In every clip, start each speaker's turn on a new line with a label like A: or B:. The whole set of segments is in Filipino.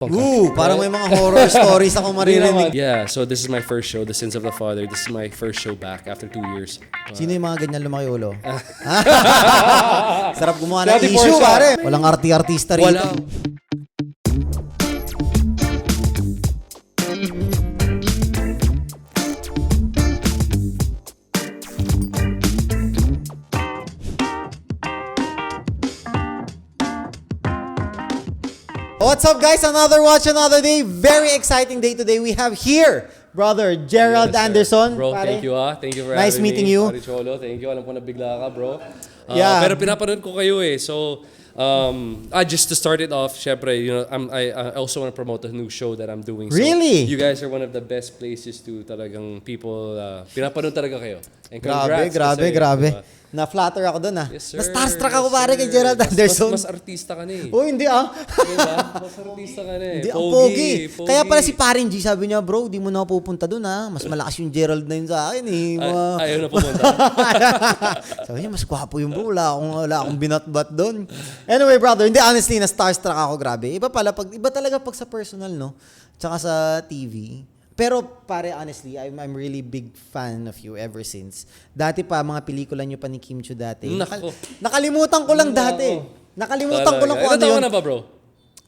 A: Parang may mga horror stories ako maririnig.
B: Yeah, so this is my first show, The Sins of the Father. This is my first show back after 2 years.
A: Sino yung mga ganyan lumaki ulo? Sarap gumawa ng issue, pare. Walang arti-artista rito.
B: Wala.
A: What's up, guys? Another watch, another day. Very exciting day today. We have here Brother Gerald Anderson.
B: Bro,
A: pare.
B: thank you Thank you for
A: Nice
B: having
A: meeting
B: me.
A: you.
B: Pare Cholo, thank you. Alam ko nabigla ka, bro.
A: Yeah.
B: Pero pinapanood ko kayo eh. So, just to start it off, syempre, you know, I also want to promote a new show that I'm doing. So
A: Really?
B: You guys are one of the best places to talagang people, pinapanood talaga kayo. And congrats.
A: Grabe.
B: Diba?
A: Na-flatter ako doon,
B: Yes, sir.
A: Na-starstruck ako pare kay Gerald Anderson.
B: Mas artista ka na eh.
A: Oh, hindi
B: Diba? Mas artista ka na eh.
A: Hindi, ang pogi. Kaya pala si Parin G, sabi niya, bro, di mo na ako pupunta doon Mas malakas yung Gerald na yun sa akin eh.
B: Ayaw na pumunta.
A: Sabi niya, mas gwapo yung bro. Wala akong binatbat doon. Anyway, brother, hindi, honestly, na-starstruck ako, grabe. Iba talaga pag sa personal, no? Tsaka sa TV. Pero pare, honestly, I'm really big fan of you ever since. Dati pa, mga pelikula nyo pa ni Kim Chiu dati. Nakalimutan ko lang dati. Nakalimutan ko lang kung ano yun.
B: Ilan na ba, bro?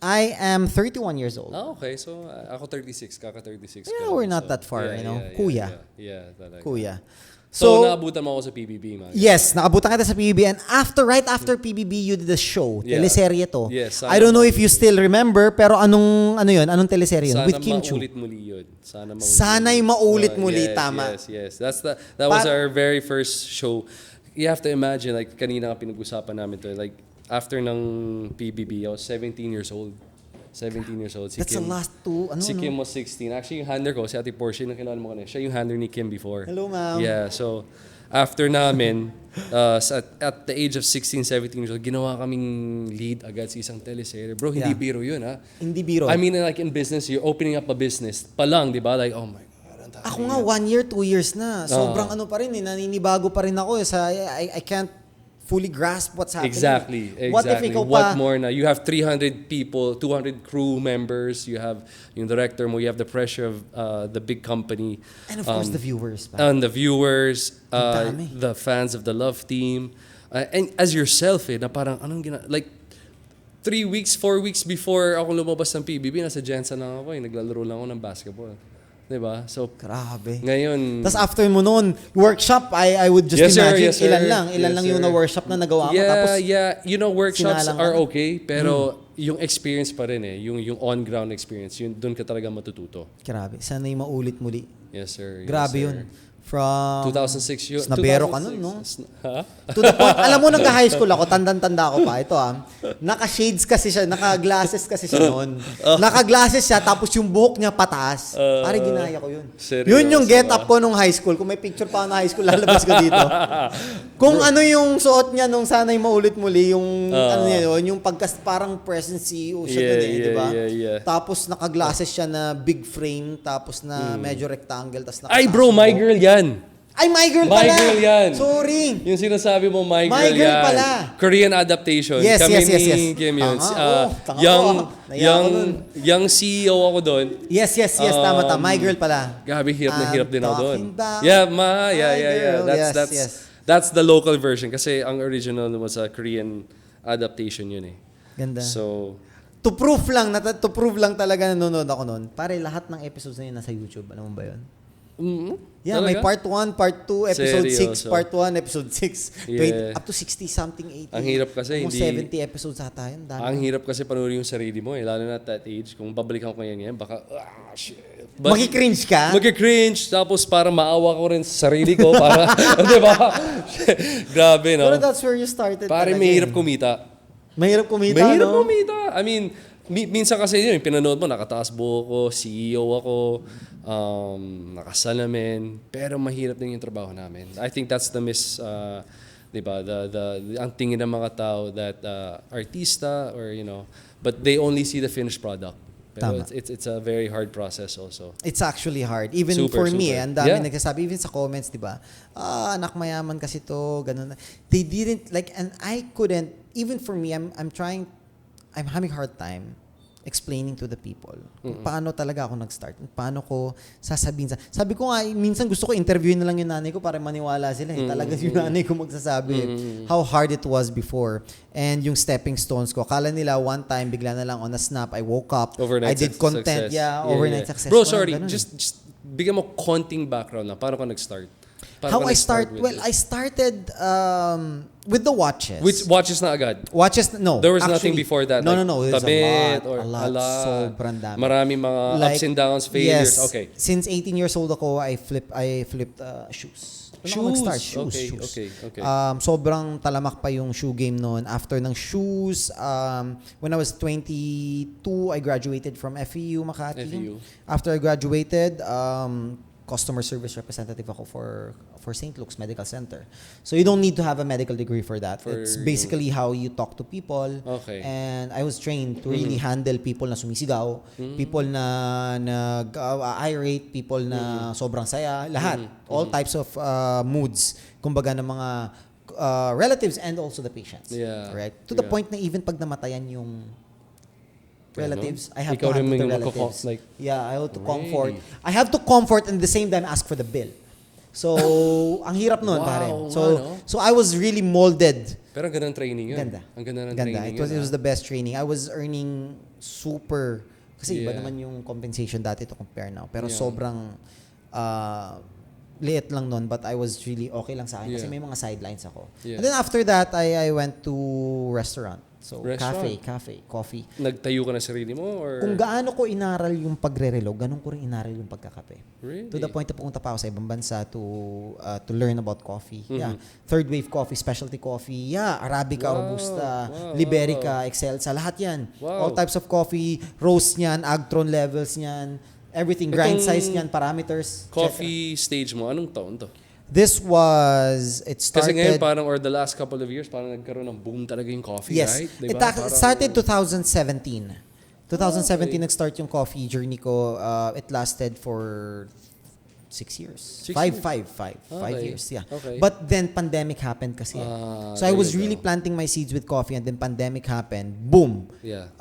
A: I am 31 years old.
B: Okay. So, ako 36. Kaka-36.
A: Yeah, we're not that far, you know. Kuya.
B: Yeah, talaga.
A: Kuya.
B: So, naabutan mo ako sa PBB, man.
A: Yes, nakabutan kita sa PBB. And right after PBB, you did a show.
B: Yeah.
A: Teleserye to.
B: Yes.
A: I don't know if you still remember, pero anong teleserye yun? With Kim Chiu.
B: Sana'y maulit muli yun.
A: Sana'y maulit muli, tama.
B: Yes. That was our very first show. You have to imagine, like, kanina nga pinag-usapan namin to, like, after ng PBB, I was 17 years old. 17 years old.
A: That's the last two,
B: Si Kim was 16. Actually, yung handler ko, si Ate Portia, yung kinala mo ko na, siya yung handler ni Kim before.
A: Hello, ma'am.
B: Yeah, so, after namin, at the age of 16, 17 years old, ginawa kaming lead agad sa isang teleserye. Bro, hindi biro yun, ha?
A: Hindi biro.
B: I mean, like in business, you're opening up a business pa lang, di ba? Like, oh my God.
A: Ako nga, 1 year, 2 years na. Sobrang ano pa rin naninibago pa rin ako. I can't fully grasp what's happening.
B: Exactly.
A: What if ikaw
B: What more na? You have 300 people, 200 crew members, you have yung director mo, you have the pressure of the big company.
A: And of course, the viewers.
B: And the viewers,
A: dami.
B: the fans of the Love Team. And as yourself, na parang, like, 3 weeks, 4 weeks before ako lumabas ng PBB, nasa Jensen lang ako, naglalaro lang ako ng basketball. Diba? So,
A: grabe.
B: Ngayon...
A: Tapos after mo noon, workshop, I would just imagine, ilan lang yung na-workshop na nagawa mo. Tapos,
B: You know, workshops are okay, pero yung experience pa rin yung on-ground experience, yun, doon ka talaga matututo.
A: Grabe. Sana'y maulit muli.
B: Yes, sir.
A: Grabe yun. From
B: 2006 yun.
A: Nabero ka nun, no?
B: Ha?
A: To the point, alam mo, nagka-high school ako, tanda ko pa. Ito naka-shades kasi siya, naka-glasses kasi siya noon. Naka-glasses siya, tapos yung buhok niya pataas. Pare, ginaya ko yun.
B: Seryoso,
A: yun yung get-up ko nung high school. Kung may picture pa ako na high school, lalabas ko dito. Kung ano yung suot niya nung sana'y maulit muli, yung yung parang present CEO siya dun di ba?
B: Yeah.
A: Tapos naka-glasses siya na big frame, tapos na medyo rectangle, tapos
B: Ay bro, my girl yan.
A: Ay, my girl pala.
B: My girl yan.
A: Sorry.
B: Yung sinasabi mo, my girl,
A: My girl
B: yan.
A: pala.
B: Korean adaptation.
A: Yes.
B: Kami ni Kim yun. Young CEO ako doon.
A: Yes. Tama. My girl pala.
B: Gabi, hirap na hirap din ako doon.
A: Yeah.
B: That's the local version. Kasi ang original was a Korean adaptation yun eh.
A: Ganda.
B: So,
A: to prove lang talaga nanonood ako noon. Pare, lahat ng episodes na yun nasa YouTube. Alam mo ba yun? Yeah,
B: talaga?
A: may part 1, part 2, episode 6, part 1, episode 6.
B: Yeah.
A: Up to 60-something, 80.
B: Ang hirap kasi,
A: almost 70 episodes ata yun.
B: Ang hirap kasi panoorin yung sarili mo eh. Lalo na at that age. Kung babalikan ko ngayon, baka, shit.
A: Maki-cringe ka?
B: Maki-cringe. Tapos parang maawa ko rin sa sarili ko. Para, di ba? Grabe, no?
A: Pero that's where you started.
B: Parang mahirap kumita.
A: Mahirap kumita,
B: Mahirap
A: no?
B: kumita. I mean, minsan kasi yun, pinanood mo, nakataas buhok ko, CEO ako, nakasalamin, pero mahirap din yung trabaho namin. I think that's the di ba, ang tingin ng mga tao that artista or, you know, but they only see the finished product. Pero it's a very hard process also.
A: It's actually hard. Even for me, ang dami nagsasabi, even sa comments, di ba? Anak mayaman kasi to, ganun. They didn't, like, and I couldn't, even for me, I'm having a hard time explaining to the people kung paano talaga ako nag-start, kung paano ko sasabihin. Sabi ko nga, minsan gusto ko interviewin na lang yung nanay ko para maniwala sila. Talaga yung nanay ko magsasabi how hard it was before. And yung stepping stones ko. Akala nila one time, bigla na lang on a snap, I woke up,
B: Overnight
A: I did content,
B: success.
A: overnight success.
B: Bro,
A: Parang
B: sorry,
A: ganun.
B: just bigyan mo konting background lang. Paano ka nag-start? Paano
A: How
B: ka
A: I
B: nag-start
A: start?
B: with
A: Well,
B: this?
A: I started with the watches.
B: Which watches na agad?
A: Watches, no.
B: There was
A: actually,
B: nothing before that.
A: No,
B: like
A: no, no. There's
B: tabit
A: a lot. Sobrang dami.
B: Maraming mga ups and downs, failures.
A: Yes.
B: Okay.
A: Since 18 years old ako, I flipped shoes. Doon ako nag-start. Shoes.
B: Okay.
A: Sobrang talamak pa yung shoe game noon. After ng shoes, when I was 22, I graduated from FEU Makati.
B: FEU.
A: After I graduated, customer service representative ako for St. Luke's Medical Center. So you don't need to have a medical degree for that. It's basically how you talk to people.
B: Okay.
A: And I was trained to really handle people na sumisigaw, people na irate, people na sobrang saya, lahat. All types of moods, kumbaga ng mga relatives and also the patients.
B: Yeah.
A: Right? To the point na even pag namatayan yung relatives, I have
B: Ikaw
A: to
B: rin
A: handle the
B: yung
A: relatives.
B: like,
A: I have to
B: Really?
A: comfort. I have to comfort and at the same time ask for the bill. So, ang hirap nun,
B: Wow,
A: pare.
B: ano?
A: So I was really molded.
B: Pero ang ganda ng training yun.
A: Ganda.
B: Ang ganda ng
A: Ganda.
B: training
A: It was the best training. I was earning super, kasi iba
B: Yeah.
A: naman yung compensation dati to compare now. Pero
B: Yeah.
A: sobrang liit lang nun, but I was really okay lang sa akin kasi
B: Yeah.
A: may mga sidelines ako.
B: Yeah.
A: And then after that, I went to restaurant. So,
B: Restaurant?
A: cafe, coffee.
B: Nagtayo ka na sarili mo? Or?
A: Kung gaano ko inaral yung pagre-relo, ganun ko rin inaral yung pagkakape.
B: Really?
A: To the point na pumunta pa ako sa ibang bansa to learn about coffee. Yeah. Third wave coffee, specialty coffee. Yeah. Arabica, Robusta, Liberica, Excelsa. Lahat yan.
B: Wow.
A: All types of coffee. Roast niyan, Agtron levels niyan. Everything. Grind size niyan, parameters.
B: Coffee stage mo, anong taon to?
A: This was, it started...
B: Kasi ngayon parang, or the last couple of years, parang nagkaroon ng boom talaga yung coffee,
A: Yes.
B: right?
A: It started 2017. 2017 nag-start yung coffee journey ko. It lasted for 6 years. 5 years, yeah.
B: Okay.
A: But then pandemic happened kasi. So I
B: there
A: was
B: you
A: really
B: go.
A: planting my seeds with coffee and then pandemic happened. Boom.
B: Yeah.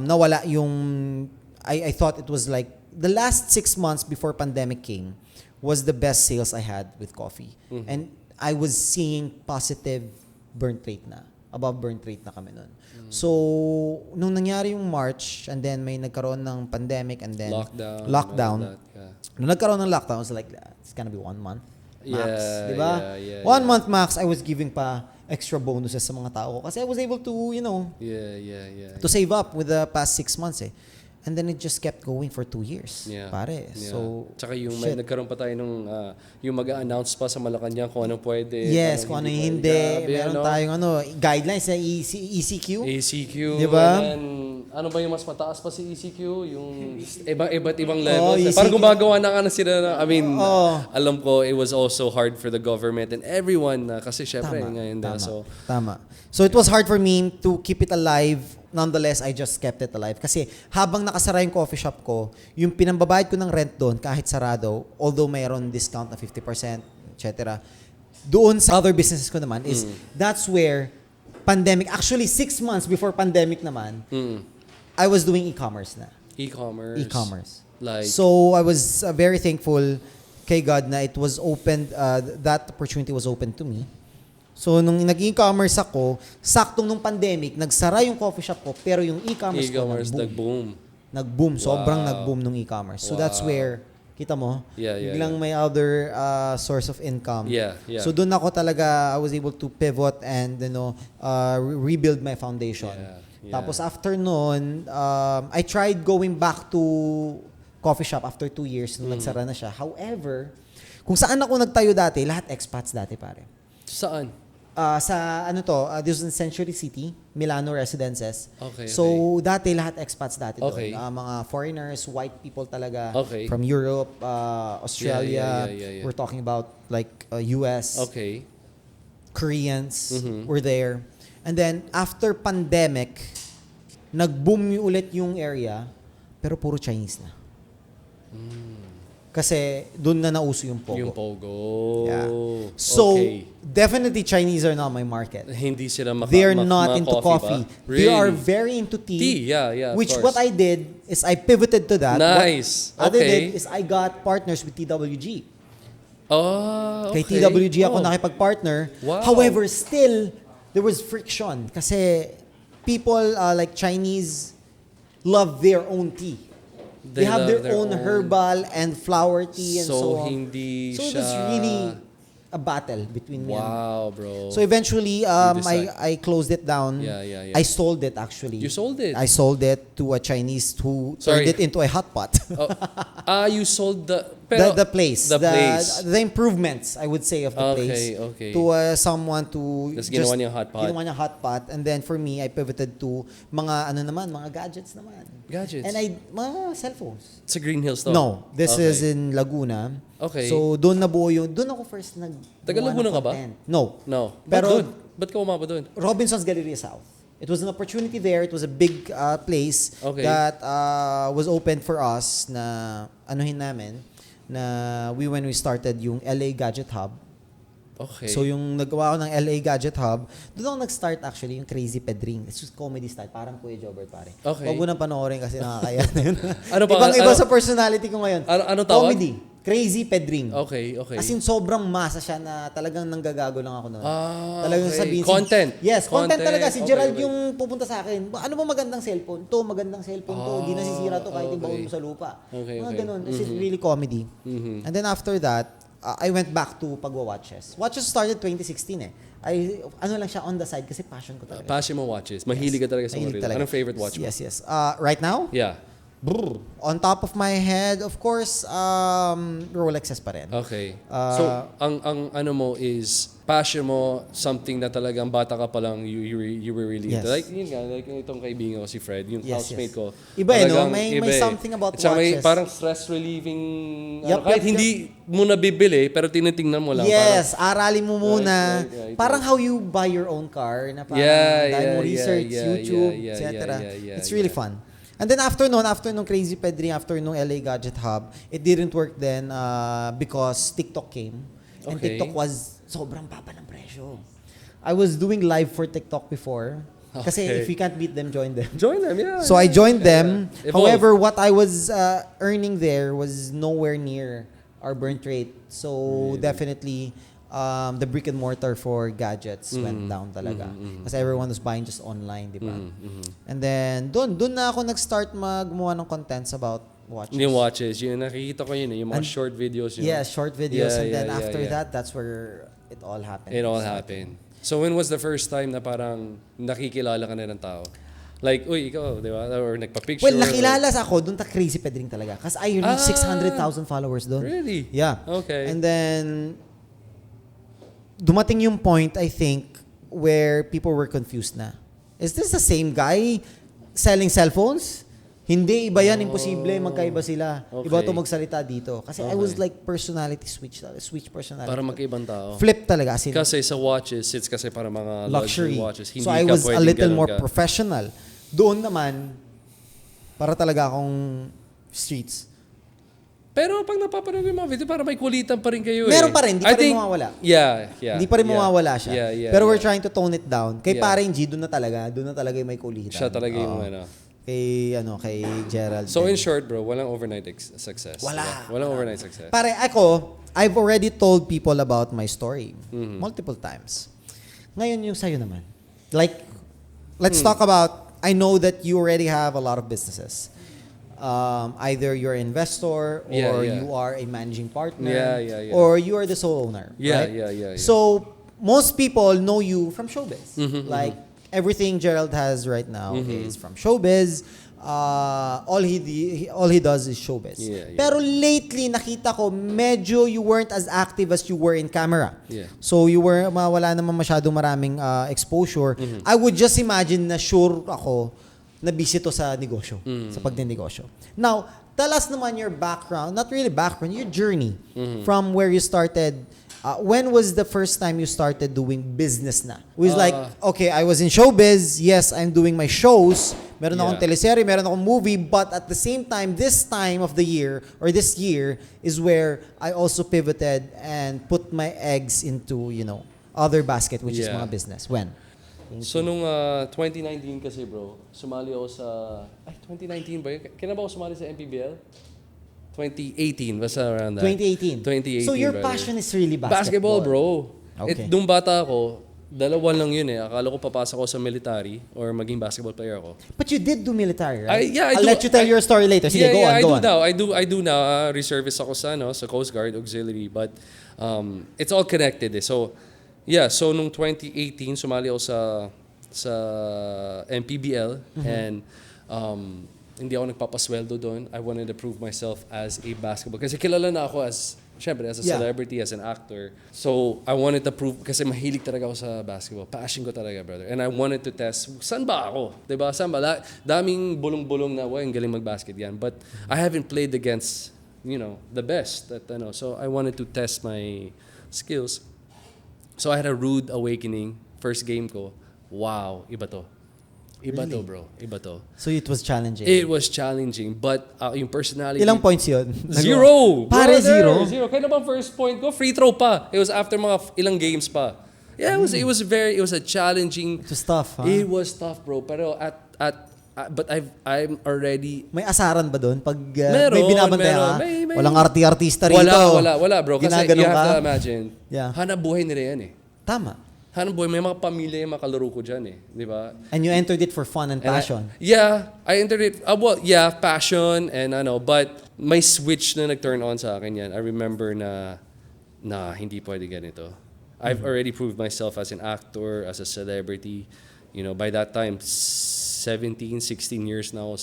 A: Nawala yung I thought it was like the last 6 months before pandemic came was the best sales I had with coffee. And I was seeing positive burn rate na. Above burn rate na kami nun. So, nung nangyari yung March, and then may nagkaroon ng pandemic, and then lockdown.
B: all that, yeah.
A: Nung nagkaroon ng lockdown, I was like, it's gonna be 1 month max.
B: Yeah,
A: Di ba?
B: yeah,
A: 1 month max, I was giving pa extra bonuses sa mga tao ko. Kasi I was able to,
B: Yeah.
A: to save up with the past 6 months eh. And then it just kept going for 2 years.
B: Yeah.
A: Pare.
B: Yeah.
A: So,
B: Tsaka yung may nagkaroon pa tayo nung yung mag-a-announce pa sa Malacanang kung anong pwede.
A: yes, kung ano yung hindi.
B: Grabe,
A: Meron tayong guidelines sa ECQ.
B: ECQ.
A: Di ba?
B: And then, ano ba yung mas mataas pa si ECQ? Yung iba't ibang levels.
A: ECQ.
B: Parang gumagawa na nga sila na, I mean, alam ko, it was also hard for the government and everyone kasi syempre ngayon na.
A: Tama. So it was hard for me to keep it alive. Nonetheless, I just kept it alive. Kasi habang nakasara yung coffee shop ko, yung pinambabayad ko ng rent doon, kahit sarado, although mayroon discount na 50%, etc. Doon sa other businesses ko naman is, that's where pandemic, actually 6 months before pandemic naman, I was doing e-commerce na.
B: E-commerce. Like,
A: So I was very thankful kay God na it was opened, that opportunity was open to me. So, nung nag-e-commerce ako, saktong nung pandemic, nagsara yung coffee shop ko, pero yung e-commerce ko
B: nag-boom.
A: Nag-boom. Sobrang nag-boom nung e-commerce. So, that's where, kita mo, biglang may other source of income.
B: Yeah.
A: So, doon ako talaga, I was able to pivot and, rebuild my foundation.
B: Yeah.
A: Tapos, after noon, I tried going back to coffee shop after 2 years nung nagsara na siya. However, kung saan ako nagtayo dati, lahat expats dati, pare.
B: Saan?
A: This was in Century City, Milano Residences.
B: Okay.
A: So, dati lahat expats dati
B: Okay.
A: doon. Mga foreigners, white people talaga.
B: Okay.
A: From Europe, Australia.
B: Yeah.
A: We're talking about like US.
B: Okay.
A: Koreans were there. And then, after pandemic, nag-boom ulit yung area, pero puro Chinese na. Kasi doon na nauso yung Pogo.
B: Yung Pogo.
A: Yeah. So,
B: okay.
A: definitely Chinese are not my market.
B: Hindi sila
A: They're not into coffee.
B: Really?
A: They are very into tea.
B: Tea, yeah, of
A: Which
B: course.
A: what I did is I pivoted to that.
B: Nice.
A: What I
B: Okay.
A: did is I got partners with TWG.
B: Oh, okay.
A: Kay TWG ako
B: Oh.
A: nakipag-partner.
B: Wow.
A: However, still, there was friction. Kasi people like Chinese love their own tea. They have
B: love
A: their own herbal and flower tea and so on.
B: Hindi
A: So it
B: siya...
A: was really a battle between me and
B: Wow, bro.
A: so eventually,
B: decide.
A: I closed it down.
B: Yeah.
A: I sold it actually.
B: You sold it?
A: I sold it to a Chinese who
B: Sorry.
A: turned it into a hot pot.
B: You sold the... Pero,
A: the place.
B: The place.
A: The improvements, I would say, of the place.
B: Okay.
A: To someone to
B: Tapos ginawa niyang hot pot.
A: Ginawa niyang hot pot. And then for me, I pivoted to mga gadgets naman.
B: Gadgets?
A: And mga cellphones.
B: Sa Green Hills to?
A: No, this
B: Okay.
A: is in Laguna.
B: Okay.
A: So doon ako first
B: Taga Laguna ka ba?
A: No.
B: No.
A: Pero
B: Ba't ka umaba doon?
A: Robinson's Galleria South. It was an opportunity there. It was a big place
B: Okay.
A: that was open for us na anuhin namin na when we started yung LA Gadget Hub.
B: Okay.
A: So yung nagawa ko ng LA Gadget Hub, doon ako nag-start actually yung Crazy Pedring. It's just comedy style, parang Kuya Jobert pare.
B: Okay.
A: Huwag mo nang panoorin kasi nakakaya na yun.
B: Ano pa-
A: Ibang-iba
B: ano-
A: sa personality ko ngayon.
B: Ano tawag?
A: Comedy. Crazy Pedring.
B: Okay.
A: As in, sobrang masa siya na talagang nanggagago lang ako noon. Talagang
B: okay.
A: sabihin.
B: Content.
A: Yes, content talaga. Si
B: Okay,
A: Gerald
B: okay.
A: yung pupunta sa akin. Ano ba magandang cellphone? Magandang cellphone to. Di nasisira to kahit
B: okay.
A: ibaon mo sa lupa.
B: Okay,
A: Mga
B: okay.
A: ganun. It's really comedy. And then after that, I went back to pagwa-watches. Watches started 2016 eh. Ano lang siya on the side kasi passion ko talaga.
B: Passion mo watches. Mahilig ka talaga sa
A: Mahilig
B: mga
A: talaga.
B: Anong favorite watch mo?
A: Yes. Right now?
B: Yeah.
A: On top of my head, of course, Rolexes pa rin.
B: Okay. So, ang ano mo is, passion mo, something na talagang bata ka pa lang, you were really
A: Yes.
B: into. Like, yun nga, like itong kaibigan ko, si Fred, yung
A: Yes,
B: housemate
A: yes.
B: ko.
A: Iba eh, no?
B: Talagang
A: May
B: iba eh.
A: something about
B: At saka may
A: watches.
B: parang stress-relieving,
A: Yup,
B: kahit
A: yup,
B: hindi mo nabibili, pero tinitingnan mo lang.
A: Yes, aralin mo muna.
B: Right.
A: Parang how you buy your own car. Na parang dahil mo research, YouTube, etc. It's really fun. And then after nung Crazy Pedring, after nung LA Gadget Hub, it didn't work then because TikTok came. And
B: Okay.
A: TikTok was sobrang baba ng presyo. I was doing live for TikTok before. Kasi
B: Okay.
A: if you can't beat them, join them.
B: Join them, yeah.
A: So I joined them.
B: Evolve.
A: However, what I was earning there was nowhere near our burn rate. So definitely, the brick and mortar for gadgets went down talaga. Kasi everyone was buying just online, di ba? And then, doon na ako nag-start gumawa ng contents about watches.
B: Yung watches, yung nakikita ko yun, yung mga short videos. Yun.
A: Yeah, short videos.
B: Yeah,
A: and then
B: yeah,
A: after
B: yeah.
A: that, that's where it all happened.
B: It all happened. So when was the first time na parang nakikilala ka na ng tao? Like, uy, ikaw, di ba? Or nagpa-picture.
A: Well, nakilala ako doon ta Crazy Pedring talaga. Kasi I reached 600,000 followers doon.
B: Really?
A: Yeah.
B: Okay.
A: And then, dumating yung point, I think, where people were confused na. Is this the same guy selling cellphones? Hindi, iba yan. Imposible. Magkaiba sila.
B: Okay.
A: Iba ito magsalita dito. Kasi I was like personality switch personality.
B: Para magkaibang tao.
A: Flip talaga. As in,
B: Kasi sa watches, it's kasi para mga
A: luxury.
B: watches. Hindi
A: So I
B: ka
A: was a
B: pwedeng
A: little
B: ganun
A: more
B: ka.
A: professional. Doon naman, para talaga akong streets.
B: Pero pag napapanood yung mga video, para may kulitan pa rin kayo
A: Meron pa rin, di
B: I
A: pa rin
B: think-
A: mawawala.
B: Yeah.
A: Hindi pa rin mawawala siya. Pero we're trying to tone it down. Kay
B: Yeah.
A: paring G, doon na talaga yung may kulitan.
B: Siya talaga yung
A: Oo.
B: ano.
A: Kay Gerald.
B: So
A: din.
B: in short, bro, walang overnight success.
A: Wala.
B: Diba? Walang overnight success.
A: Pare, I've already told people about my story
B: Mm-hmm.
A: multiple times. Ngayon yung sa'yo naman. Like, let's talk about, I know that you already have a lot of businesses. Either you're an investor or
B: Yeah.
A: you are a managing partner
B: Yeah.
A: or you are the sole owner.
B: Yeah,
A: right?
B: yeah.
A: So, most people know you from Showbiz.
B: Mm-hmm,
A: Like, everything Gerald has right now is from Showbiz. All he does is Showbiz.
B: Yeah.
A: Pero lately, nakita ko, medyo you weren't as active as you were in camera.
B: Yeah.
A: So, wala naman masyadong maraming exposure. I would just imagine na sure ako na busy to sa negosyo, sa pagninegosyo. Now, tell us naman your background, not really background, your journey from where you started. When was the first time you started doing business na? It was like, okay, I was in showbiz. Yes, I'm doing my shows. meron akong teleserye, meron akong movie, but at the same time, this time of the year, or this year, is where I also pivoted and put my eggs into, other basket, which is mga business. When?
B: So nung 2019 kasi bro, sumali ako sa 2019 ba? Kailan ba ako sumali sa MPBL? 2018, basta around that.
A: 2018. So your passion is really
B: basketball, bro.
A: Okay.
B: Nung bata ako, dalawa lang yun eh. Akala ko papasok ako sa military or maging basketball player ako.
A: But you did do military, right?
B: I'll
A: let you tell your story later. Sige, go on.
B: I do now. Reservist ako sa Coast Guard Auxiliary, but it's all connected eh. So nung 2018 sumali ako sa MPBL and hindi ako nagpapasweldo doon. I wanted to prove myself as a basketball kasi kilala na ako as a celebrity, as an actor. So, I wanted to prove, kasi mahilig talaga ako sa basketball. Passion ko talaga, brother. And I wanted to test, saan ba ako? Diba? Saan ba? Daming bulong-bulong na, ang galing mag-basket yan. But I haven't played against, the best. So, I wanted to test my skills. So, I had a rude awakening. First game ko, wow, iba to. Iba to, bro. Iba to.
A: So it was challenging.
B: It was challenging, but yung personality...
A: Ilang points yun?
B: Zero!
A: Pare, zero?
B: Zero. Kaya naman first point ko, free throw pa. It was after mga ilang games pa. Yeah, it was a challenging...
A: It was tough, huh?
B: It was tough, bro. Pero but I'm already...
A: May asaran ba doon? Pag
B: meron,
A: may binabantayan ka?
B: May,
A: walang artista rito.
B: Wala, bro. Kasi you have to imagine, hanap buhay nila yan eh.
A: Tama.
B: Hanap buhay, may mga pamilya yung makalaro ko dyan eh. Di ba?
A: And you entered it for fun and passion.
B: I entered it, passion and but may switch na nag-turn on sa akin yan. I remember na hindi pwede ganito. I've already proved myself as an actor, as a celebrity. By that time, 17, 16 years na ako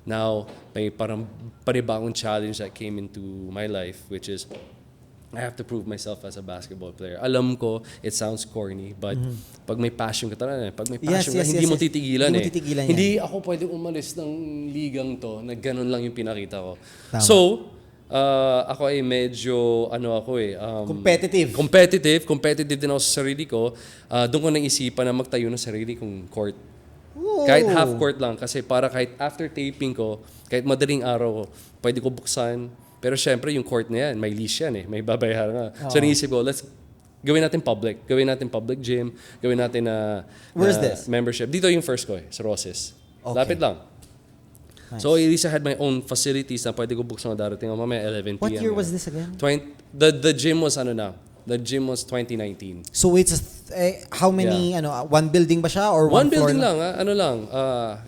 B: now, may parang panibagong challenge that came into my life, which is, I have to prove myself as a basketball player. Alam ko, it sounds corny, but pag may passion ka talaga, hindi mo titigilan eh. Hindi ako pwedeng umalis ng ligang to na ganun lang yung pinakita ko. Tama. So, ako ay medyo, competitive din ako sa sarili ko. Doon ko naisipan na magtayo ng sarili kong court. Whoa. Kahit half court lang, kasi para kahit after taping ko, kahit madaling araw, pwede ko buksan. Pero syempre, yung court na yan, may leash yan eh. May babayaran nga. So, naisip ko, gawin natin public. Gawin natin public gym. Gawin natin
A: Where's this?
B: Membership. Dito yung first ko eh, sa Roses.
A: Okay.
B: Lapit lang.
A: Nice.
B: So, at least I had my own facilities na pwede ko buksan na darating. Mamaya 11 p.m.
A: What year was this again?
B: The gym was The gym was 2019.
A: So it's how many, one building ba siya or one floor?
B: One building lang,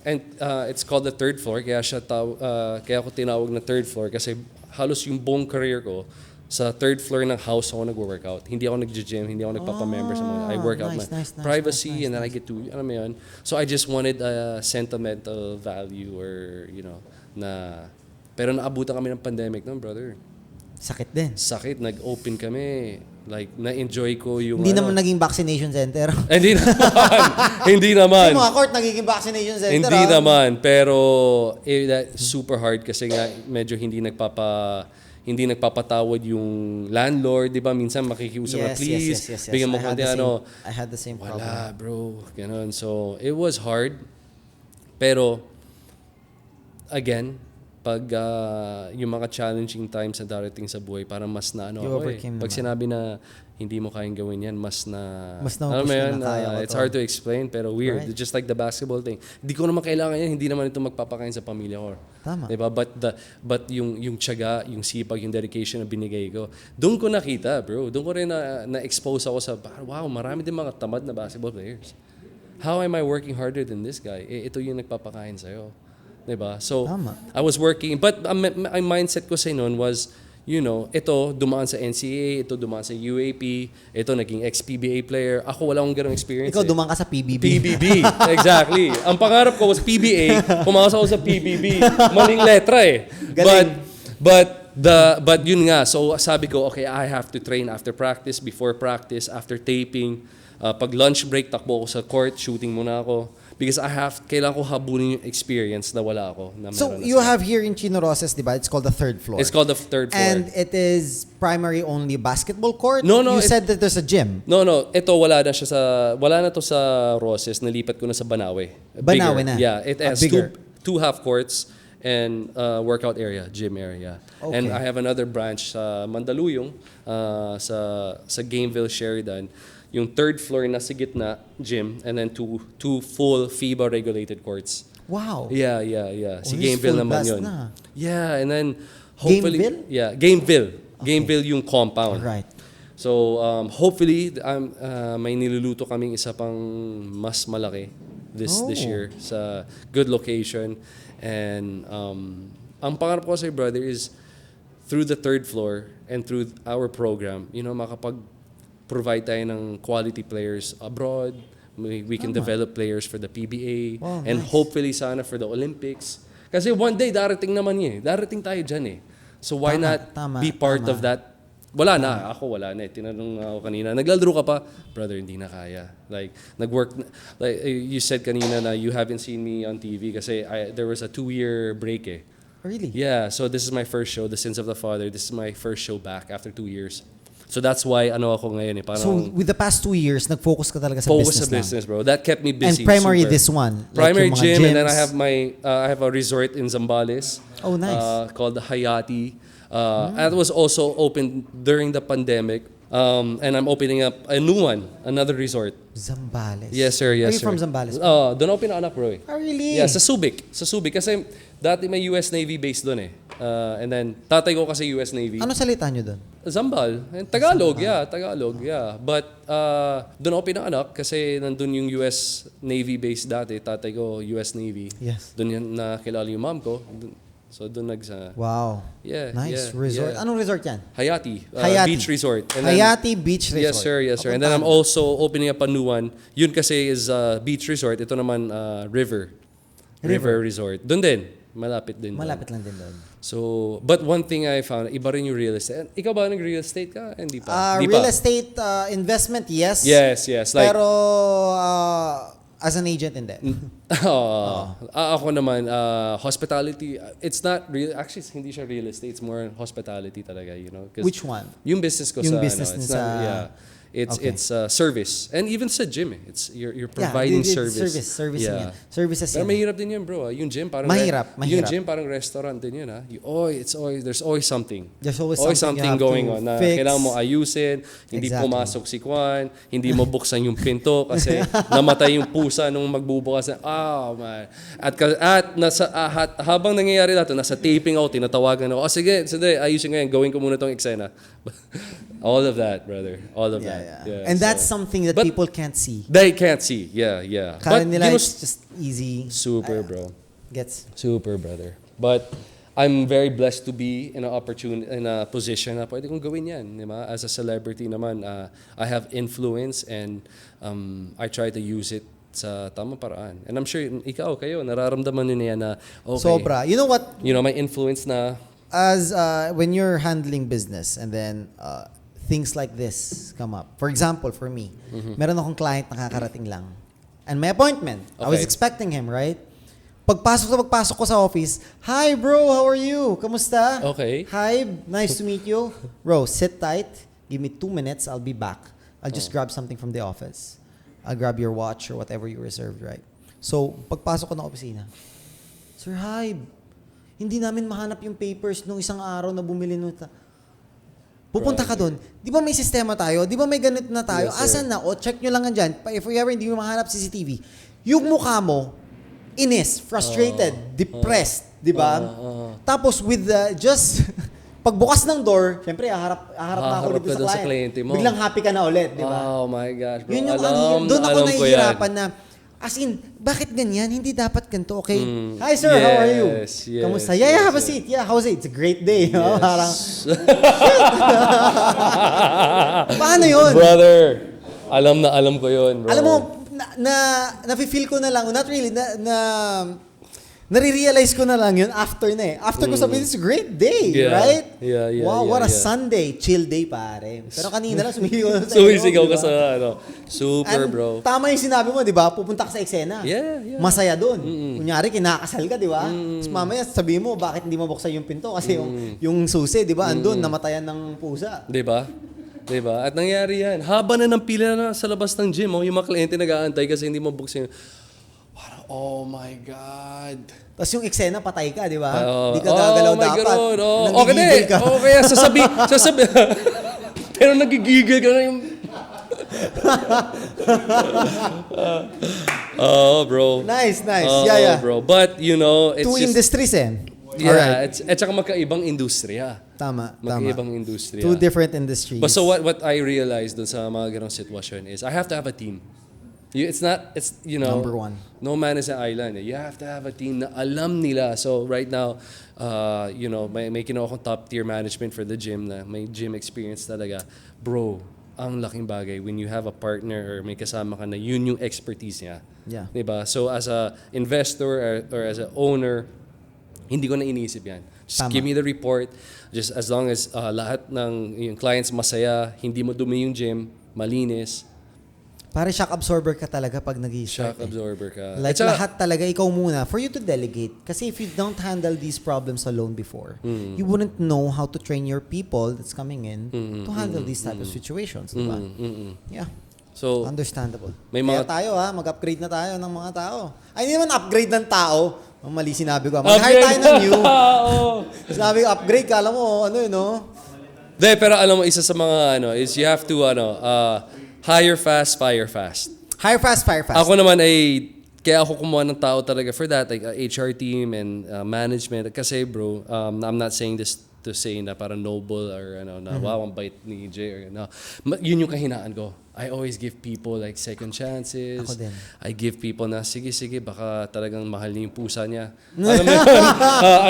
B: and it's called the third floor. Kaya ako tinawag na third floor kasi halos yung buong career ko sa third floor ng house ako nag-workout. Hindi ako nag-gym, hindi ako nagpapa-member sa mga. I work out my privacy and then I get to, So I just wanted a sentimental value or, na, pero naabutan kami ng pandemic noon, brother.
A: Sakit din.
B: Sakit, nag-open kami. Like, na-enjoy ko yung...
A: Hindi naman naging vaccination center.
B: Hindi naman. Hindi naman.
A: Yung mga court nagiging vaccination center.
B: Hindi naman. Pero, super hard kasi nga medyo hindi nagpapatawad yung landlord. Di ba? Minsan makikiusap na, please, bigyan mo konti
A: I had the same problem.
B: Wala, bro. Ganon. So, it was hard. Pero, again, pag yung mga challenging times na darating sa buhay, parang mas na Pag sinabi na hindi mo kayang gawin yan, mas na it's hard to explain, pero weird. Right. Just like the basketball thing. Hindi ko naman kailangan yan, hindi naman ito magpapakain sa pamilya ko.
A: Tama.
B: Diba? But yung tiyaga, yung sipag, yung dedication na binigay ko, doon ko nakita, bro. Doon ko rin na-expose ako sa, wow, marami din mga tamad na basketball players. How am I working harder than this guy? Ito yung nagpapakain sa'yo. Diba? So, tama. I was working, but my mindset ko sa noon was, ito dumaan sa NCAA, ito dumaan sa UAP, ito naging ex-PBA player. Ako wala akong ganong experience.
A: Ikaw dumaan ka sa PBB.
B: PBB, exactly. Ang pangarap ko was PBA, pumasok ako sa PBB. Maling letra eh. But yun nga, so sabi ko, okay, I have to train after practice, before practice, after taping. Pag lunch break, takbo ako sa court, shooting muna ako. Because kailangan ko habulin yung experience na wala ako. Na
A: So,
B: meron na
A: you
B: sila.
A: have here in Chino Roses, di ba? It's called the third floor.
B: It's called the third floor.
A: And it is primary only basketball court?
B: No,
A: You said that there's a gym.
B: No, ito wala na to sa Roses, nalipat ko na sa Banawe.
A: Banawe
B: Bigger.
A: na?
B: Yeah, it has
A: Bigger.
B: two half courts and workout area, gym area.
A: Okay.
B: And I have another branch sa Mandaluyong, sa Gameville, Sheridan. Yung third floor na sa gitna, gym, and then two full FIBA regulated courts.
A: Wow.
B: Yeah. Si
A: this
B: Gameville
A: full
B: naman
A: blast
B: yun.
A: na.
B: Yeah, and then hopefully
A: Gameville?
B: Yeah, Gameville. Gameville yung compound.
A: Right.
B: So, hopefully, may niluluto kaming isa pang mas malaki this year sa good location. And ang pangarap ko sa brother is through the third floor and through our program, makapag-provide tayo ng quality players abroad. We can develop players for the PBA and hopefully sana for the Olympics. Kasi one day, darating naman Darating tayo dyan So why not be part of that? Wala na. Ako wala na Tinanong ako kanina, naglalaro ka pa? Brother, hindi na kaya. Like, like you said kanina na you haven't seen me on TV kasi there was a 2-year break
A: Really?
B: Yeah, so this is my first show, The Sins of the Father. This is my first show back after 2 years. So that's why ako ngayon parang
A: So with the past 2 years, nag-focus ka talaga sa
B: focus
A: business
B: sa business, bro. That kept me busy.
A: And primary
B: super.
A: this one?
B: Primary
A: like
B: gym,
A: gyms.
B: and then I have a resort in Zambales.
A: Oh, nice.
B: Called Hayati. That was also opened during the pandemic. And I'm opening up a new one, another resort.
A: Zambales.
B: Yes, sir. Yes,
A: Are you
B: sir.
A: from Zambales?
B: Doon ako pinaanak, bro.
A: Oh, really?
B: Yeah, sa Subic. Kasi dati may US Navy base doon and then tatay ko kasi US Navy.
A: Ano salita nyo doon?
B: Zambal. And Tagalog, yeah. But doon ako pinaanak kasi nandun yung US Navy base dati. Tatay ko US Navy.
A: Yes.
B: Doon yan nakilala yung mom ko. So doon
A: Wow.
B: Yeah.
A: Nice
B: yeah,
A: resort.
B: yeah.
A: Anong resort yan?
B: Hayati.
A: Hayati.
B: Beach resort. And then,
A: Hayati Beach Resort.
B: Yes, sir. Yes, sir. And then I'm also opening up a new one. Yun kasi is beach resort. Ito naman river resort. Doon din. Malapit din.
A: Malapit lang din doon.
B: So, but one thing I found, iba rin yung real estate. Ikaw ba nag-real estate ka? Hindi pa. Di
A: Real
B: pa.
A: estate investment, yes.
B: Yes. Like,
A: Pero as an agent, hindi.
B: ako naman, hospitality, it's not real, actually, hindi siya real estate, it's more hospitality talaga, 'Cause
A: Which one?
B: Yung business ko
A: Yung
B: sa,
A: business
B: it's
A: sa-
B: not, yeah. It's
A: Okay.
B: it's service. And even sa gym, you're providing service.
A: Service
B: Yeah.
A: yan. Services
B: Pero
A: yan.
B: mahirap din yun, bro. Yung gym parang
A: Mahirap.
B: Yung gym parang restaurant din yun, there's always something.
A: There's always
B: something
A: you have
B: going
A: to
B: on na
A: fix.
B: kailangan mo ayusin, hindi
A: Exactly.
B: pumasok si Kwan, hindi mo buksan yung pinto kasi namatay yung pusa nung magbubukas na, man. Habang nangyayari na to, nasa taping ako, tinatawagan ako, sige, ayusin ko yan, gawin ko muna tong eksena. All of that, brother. All of that. Yeah,
A: And that's
B: so-
A: something that
B: But-
A: people can't see.
B: They can't see. Yeah.
A: Kala
B: But,
A: nila it's just easy.
B: super, bro.
A: Gets.
B: Super, brother. But I'm very blessed to be in a position na pwede kong gawin yan, di ba? As a celebrity naman, I have influence and I try to use it sa tamang paraan. And I'm sure kayo, nararamdaman niyo na yan na, okay,
A: Sobra. You know what?
B: may influence na,
A: As when you're handling business and then things like this come up. For example, for me, meron akong client na kakarating lang. And may appointment. I was
B: Okay.
A: expecting him, right? Pagpasok ko sa office, "Hi bro, how are you? Kamusta?"
B: Okay.
A: "Hi, nice to meet you." "Bro, sit tight. Give me 2 minutes. I'll be back. I'll just grab something from the office. I'll grab your watch or whatever you reserved, right?" So, pagpasok ko ng opisina, "Sir, hi. Hindi namin mahanap yung papers nung isang araw na bumili nung pupunta ka doon. Di ba may sistema tayo? Di ba may ganito na tayo?
B: Yes, sir.
A: Asan na? O check nyo lang dyan. If ever hindi mo mahanap CCTV, yung mukha mo, inis, frustrated, depressed. Di ba? Tapos with just pagbukas ng door, syempre, haharap na ako
B: Haharap
A: dito
B: ka dun
A: sa
B: sa
A: client.
B: kliyente mo.
A: Biglang happy ka na ulit. Di ba?
B: oh my gosh, bro.
A: Yun yung doon ako nahihirapan na, as in, bakit ganyan? Hindi dapat ganito, okay? Hi sir, how are you?
B: Yes,
A: Kamusta?
B: yes,
A: Yeah,
B: yes,
A: have a seat. Yeah, how's it? It's a great day. no? Parang, paano yun?
B: Brother, alam ko yun, bro.
A: Alam mo, na-feel ko na lang, not really, Nare-realize ko na lang yun after na eh. After ko sabihin, it's a great day,
B: Yeah.
A: right?
B: Yeah,
A: Wow, what a
B: yeah.
A: Sunday. Chill day, pare. Pero kanina lang, sumisigaw sa
B: Sumisigaw ka
A: diba?
B: sa super
A: And
B: bro.
A: tama yung sinabi mo, di ba? Pupunta ka sa eksena.
B: Yeah.
A: Masaya doon. Kunyari, kinakasal ka, di ba? Tapos mamaya, sabihin mo, bakit hindi mo buksan yung pinto? Kasi yung susi, di ba? Andun, namatayan ng pusa.
B: Di ba? At nangyari yan. Haba na ng pila na sa labas ng gym. Yung mga kliyente nag-aantay kasi hindi mo buksan. Parang, oh my God.
A: Tapos yung eksena, patay ka, di ba?
B: Oo.
A: Di ka gagalaw
B: Oh my
A: dapat.
B: God.
A: Nanggigigil ka.
B: Kaya sasabi. Pero nagigigil ka na yung... bro.
A: Nice. Yeah.
B: Bro. But, it's
A: Two
B: just...
A: industries eh.
B: Yeah,
A: Alright.
B: at saka magkaibang industriya.
A: Tama.
B: Magkaibang industriya.
A: Two different industries.
B: But so what I realized dun sa mga ganong sitwasyon is I have to have a team. It's
A: Number one.
B: No man is an island. You have to have a team na alam nila. So right now, may kinuha akong top tier management for the gym na may gym experience talaga. Bro, ang laking bagay when you have a partner or may kasama ka na yun yung expertise niya.
A: Yeah.
B: Diba? So as a investor or as an owner, hindi ko na iniisip yan. Just give me the report. Just as long as lahat ng yung clients masaya, hindi mo dumi yung gym, malinis.
A: Pare shock absorber ka talaga pag nag-i-start.
B: Shock absorber ka.
A: Like lahat talaga, ikaw muna, for you to delegate. Kasi if you don't handle these problems alone before, you wouldn't know how to train your people that's coming in to handle these type of situations. Diba? Yeah.
B: So,
A: understandable.
B: May
A: Kaya
B: mga
A: tayo mag-upgrade na tayo ng mga tao. Ay, hindi naman upgrade ng tao. Mali sinabi ko. Mag-hire tayo ng new. Sinabi ko, upgrade, kala mo,
B: pero alam mo, isa sa mga, is you have to, hire fast, fire fast.
A: Hire fast, fire fast.
B: Ako naman kaya ako kumuha ng tao talaga for that, like HR team and management. Kasi bro, I'm not saying this to say na parang noble or na wow, ang bait ni Jay or yun yung kahinaan ko. I always give people like second chances.
A: Ako din.
B: I give people na sige baka talagang mahal niya yung pusa niya. Alam mo yun?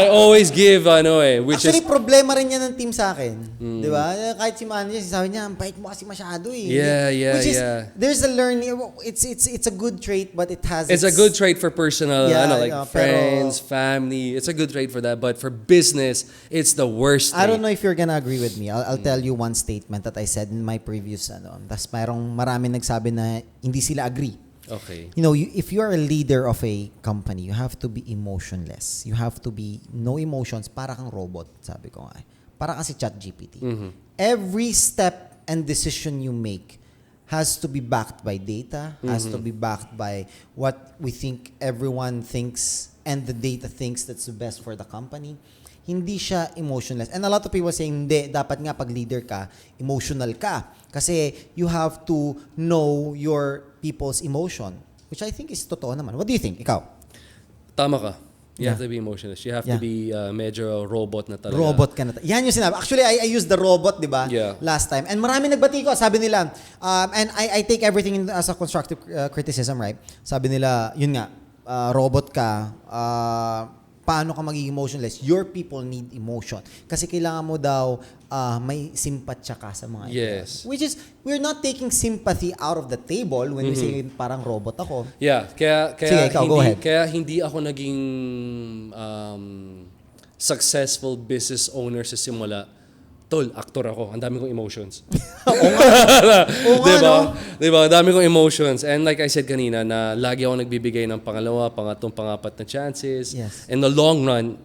B: I always give which
A: Actually,
B: is
A: problema rin yan ng team sa akin. Di ba? Kahit si manager, sabi niya, ang bait mo kasi masyado eh.
B: Yeah,
A: Which is,
B: yeah.
A: there's a learning, it's a good trait, but it has
B: it's a good trait for personal, friends,
A: pero,
B: family. It's a good trait for that. But for business, it's the worst trait.
A: I don't know if you're gonna agree with me. I'll tell you one statement that I said in my previous, tas maraming nagsabi na hindi sila agree.
B: Okay.
A: If you are a leader of a company, you have to be emotionless. You have to be no emotions, para kang robot, sabi ko nga. Para kasi ChatGPT. Every step and decision you make has to be backed by data, has to be backed by what we think everyone thinks and the data thinks that's the best for the company. Hindi siya emotionless. And a lot of people saying, hindi, dapat nga pag leader ka, emotional ka. Kasi you have to know your people's emotion. Which I think is totoo naman. What do you think? Ikaw?
B: Tama ka. You have to be emotionless. You have to be medyo robot na talaga.
A: Robot ka na. Yan yung sinabi. Actually, I used the robot, di ba?
B: Yeah.
A: Last time. And marami nagbati ko. Sabi nila, and I take everything as a constructive criticism, right? Sabi nila, yun nga, robot ka, paano ka magiging emotionless? Your people need emotion. Kasi kailangan mo daw may simpatya ka sa mga
B: Yes.
A: Which is, we're not taking sympathy out of the table when we say parang robot ako.
B: Yeah. Kaya
A: Sige, ikaw, go ahead.
B: Kaya hindi ako naging successful business owner sa simula. Tol, actor ako. Ang dami kong emotions. Diba? Ang dami kong emotions. And like I said kanina, na lagi ako nagbibigay ng pangalawa, pangatlong, pangapat na chances.
A: Yes.
B: In the long run,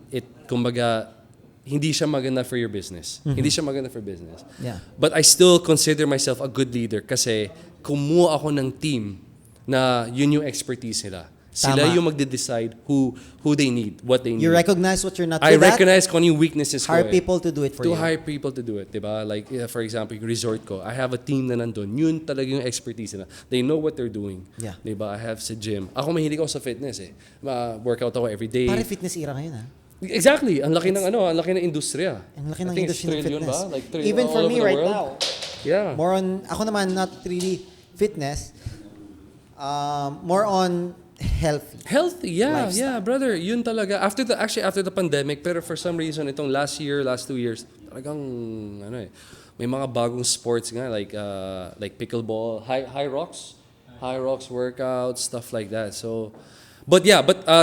B: kumbaga, hindi siya maganda for your business. Hindi siya maganda for business.
A: Yeah.
B: But I still consider myself a good leader kasi kumuha ako ng team na yun yung expertise nila. Sila yung magde-decide who they need, what they need.
A: You recognize what you're not
B: I
A: good at.
B: recognize kung ano yung weaknesses ko.
A: Hire people to do it for you.
B: To hire people to do it, diba? Like, for example, yung resort ko, I have a team na nandun. Yun talaga yung expertise nila. They know what they're doing.
A: Yeah.
B: Diba? I have sa gym. Ako mahilig ako sa fitness eh. Workout ako every day.
A: Pare fitness era ngayon ha.
B: Exactly. Ang laki ng industriya.
A: Ang laki ng
B: I think
A: industry ng
B: it's trillion
A: fitness.
B: ba? Like
A: Even
B: all
A: for
B: over
A: me
B: the
A: right
B: world.
A: now.
B: Yeah.
A: More on, ako naman, not really fitness. More on
B: Healthy, yeah,
A: lifestyle.
B: yeah, brother. Yun talaga. After the pandemic, pero for some reason, itong last 2 years, talagang, may mga bagong sports nga, like pickleball, high rocks workouts, stuff like that. So, But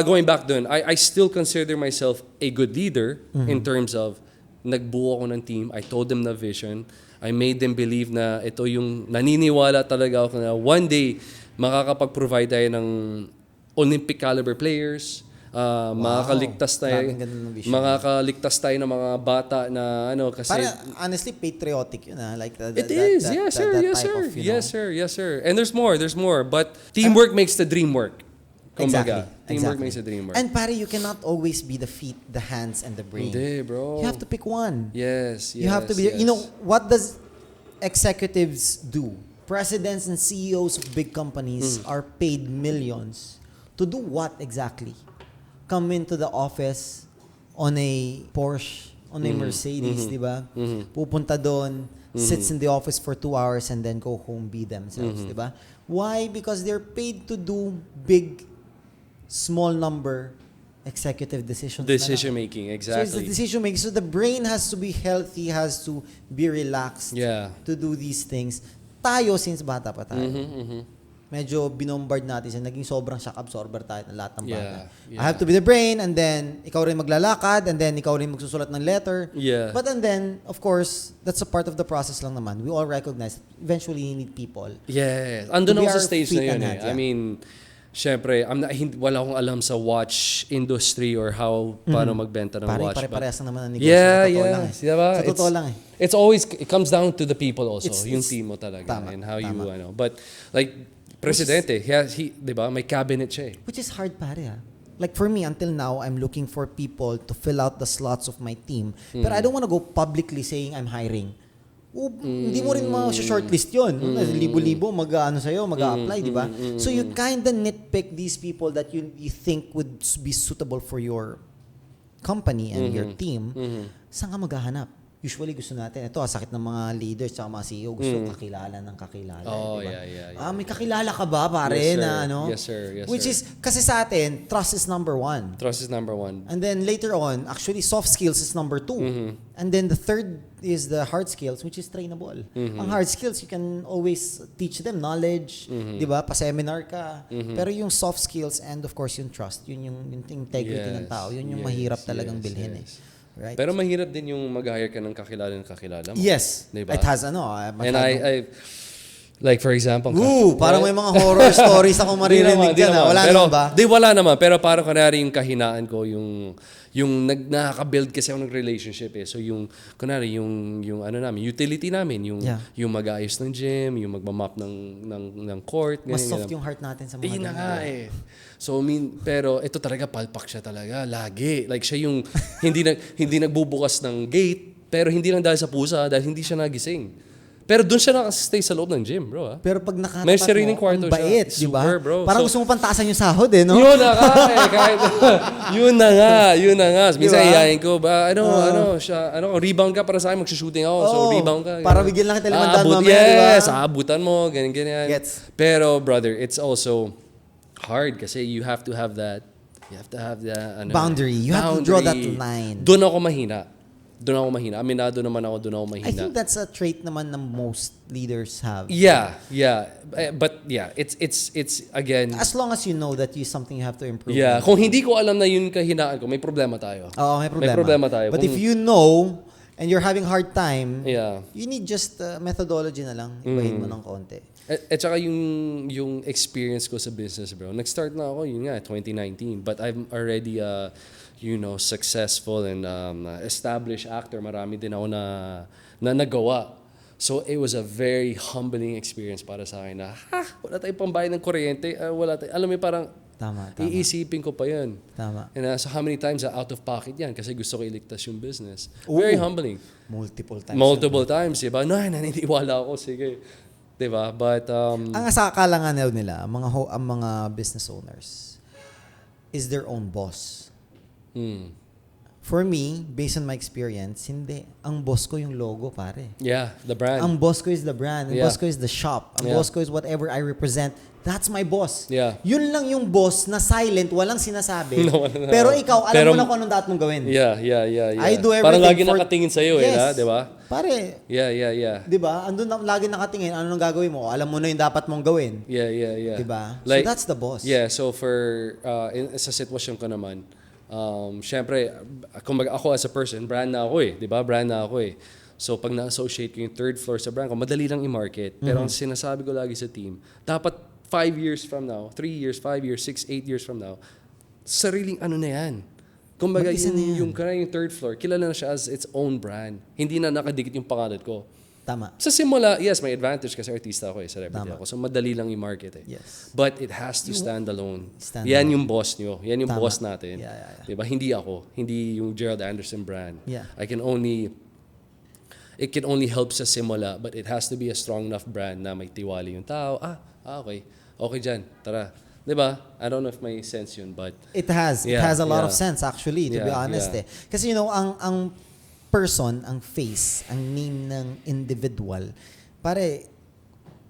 B: going back dun, I still consider myself a good leader in terms of nagbuo ako ng team. I told them the vision. I made them believe na ito yung naniniwala talaga ako na one day makakapag-provide tayo ng Olympic caliber players. Makakaligtas tayo. Makakaligtas tayo ng mga bata na kasi
A: parang honestly patriotic yun like
B: it is. Yes sir. And there's more, but teamwork makes the dream work. Kumbaga, teamwork makes the dream work.
A: And pare, you cannot always be the feet, the hands, and the brain.
B: Hindi, bro.
A: You have to pick one.
B: Yes.
A: You have to be. You know, what does executives do? Presidents and CEOs of big companies are paid millions to do what exactly? Come into the office on a Porsche, on a Mercedes, di ba? Pupunta doon, sits in the office for 2 hours and then go home, be themselves, di ba? Why? Because they're paid to do big, small number executive decision
B: making, exactly.
A: So it's the decision making. So the brain has to be healthy, has to be relaxed to do these things. Tayo, since bata pa tayo, medyo binombard natin siya. Naging sobrang shock absorber tayo ng lahat ng bata. I have to be the brain, and then ikaw rin maglalakad, and then ikaw rin magsusulat ng letter. But and then, of course, that's a part of the process lang naman. We all recognize that eventually you need people.
B: Yes. Andun ako sa stage na yun eh. I mean, syempre, wala akong alam sa watch industry or paano magbenta ng watch.
A: Pare-parehas na naman ang negosyo. Sa totoo lang eh.
B: Diba?
A: Sa totoo lang eh.
B: It comes down to the people also. Yung team mo talaga. And how you, But, like, presidente, diba? May cabinet siya eh.
A: Which is hard, pare. Like for me, until now, I'm looking for people to fill out the slots of my team. But I don't want to go publicly saying I'm hiring. Hindi mo rin ma-shortlist yun. Libo-libo mag-a-apply, di ba? So you kinda nitpick these people that you think would be suitable for your company and your team. Saan ka maghahanap? Usually gusto natin, ito sakit ng mga leaders at mga CEO, gusto kakilala ng kakilala.
B: Oh,
A: diba?
B: yeah.
A: May kakilala ka ba, pare, na ano?
B: Yes, sir.
A: Which is, kasi sa atin, trust is number one. And then later on, actually, soft skills is number 2. And then the third is the hard skills, which is trainable. Ang hard skills, you can always teach them knowledge, di ba? Pa-seminar ka. Pero yung soft skills and of course yung trust, yun yung integrity ng tao, yun yung mahirap talagang bilhin eh. Right?
B: Pero mahirap din yung mag-hire ka ng kakilala mo.
A: Yes.
B: Diba?
A: It has and
B: I like for example,
A: parang may mga horror stories ako maririnig dyan. Wala naman ba?
B: Wala naman. Pero parang kunwari yung kahinaan ko, yung nakaka-build kasi ako ng relationship eh. So yung namin, utility namin, yung mag-aayos ng gym, yung magmamap ng court.
A: Mas soft yung heart natin sa mga
B: ganyan. Eh. So pero ito talaga palpak siya talaga lagi. Like siya yung hindi nagbubukas ng gate, pero hindi lang dahil sa pusa, dahil hindi siya nagising. Pero doon siya nakastay sa loob ng gym, bro.
A: Pero pag nakatapat
B: may sariling kwarto
A: ang bait,
B: siya.
A: Di ba?
B: Super, bro.
A: Parang gusto mo pantaasan yung sahod eh, no?
B: Yun na nga eh. Yun na nga. Minsan iyayin ko, rebound ka para sa akin, magsushooting ako. So rebound ka.
A: Para bigyan lang kita 500 mamaya, di ba?
B: Yes, aabutan mo, ganyan.
A: Gets.
B: Pero brother, it's also hard kasi you have to have that
A: boundary. You have to draw that line.
B: Doon ako mahina. Aminado naman ako, doon ako mahina.
A: I think that's a trait naman na most leaders have.
B: Yeah. But it's again,
A: as long as you know that is something you have to improve.
B: Yeah, kung hindi ko alam na yun kahinaan ko, may problema tayo.
A: Oo, may problema tayo. But if you know and you're having hard time, you need just methodology na lang. Ibahin mo ng konti.
B: At saka yung experience ko sa business, bro. Nag-start na ako, 2019. But I'm already successful and established actor. Marami din ako na nagawa. So it was a very humbling experience para sa akin na, wala tayong pambayad ng kuryente. Alam mo parang,
A: Tama.
B: iisipin ko pa yun.
A: Tama.
B: And so how many times out of pocket yan kasi gusto ko iligtas yung business. Very humbling. Multiple times, diba? Naniniwala ako, sige. Diba? But
A: ang asakala nga nila, ang mga business owners is their own boss. For me, based on my experience, hindi. Ang boss ko yung logo, pare.
B: Yeah, the brand.
A: Ang boss ko is the brand. Ang
B: Yeah.
A: boss ko is the shop. Ang
B: Yeah.
A: boss ko is whatever I represent. That's my boss.
B: Yeah.
A: Yun lang yung boss na silent, walang sinasabi.
B: No.
A: Pero ikaw, alam
B: Pero-
A: mo na kung anong dapat mong gawin.
B: Yeah.
A: I do everything
B: Parang lagi
A: for-
B: nakatingin sa'yo
A: Yes.
B: di ba?
A: Pare,
B: Yeah.
A: di ba? Andun na, lagi nakatingin, ano nang gagawin mo? Alam mo na yung dapat mong gawin.
B: Yeah.
A: Di ba?
B: Like,
A: So that's the boss.
B: Yeah, so for, sa sitwasyon ko naman, syempre, kumbaga ako as a person, brand na ako di ba? Brand na ako So pag na-associate ko yung third floor sa brand ko, madali lang i-market. Pero ang sinasabi ko lagi sa team, dapat 5 years from now, 3 years, 5 years, 6, 8 years from now, sariling ano na yan. Kumbaga,
A: Mag-isa na yan.
B: yung third floor, kilala na siya as its own brand. Hindi na nakadikit yung pangalan ko.
A: Tama.
B: Sa simula, yes, may advantage kasi artista ako celebrity
A: Tama.
B: ako. So madali lang i-market
A: Yes.
B: But it has to stand alone.
A: Stand
B: Yan
A: alone.
B: yung boss nyo. Yan yung
A: Tama.
B: boss natin.
A: Yeah.
B: Diba? Hindi ako. Hindi yung Gerald Anderson brand.
A: Yeah.
B: It can only help sa simula, but it has to be a strong enough brand na may tiwali yung tao. Okay. Okay dyan. Tara. Diba? I don't know if may sense yun, but
A: It has. It
B: Yeah,
A: has a lot
B: yeah.
A: of sense actually, to be
B: Yeah,
A: honest
B: yeah.
A: Kasi ang person, ang face, ang name ng individual, pare,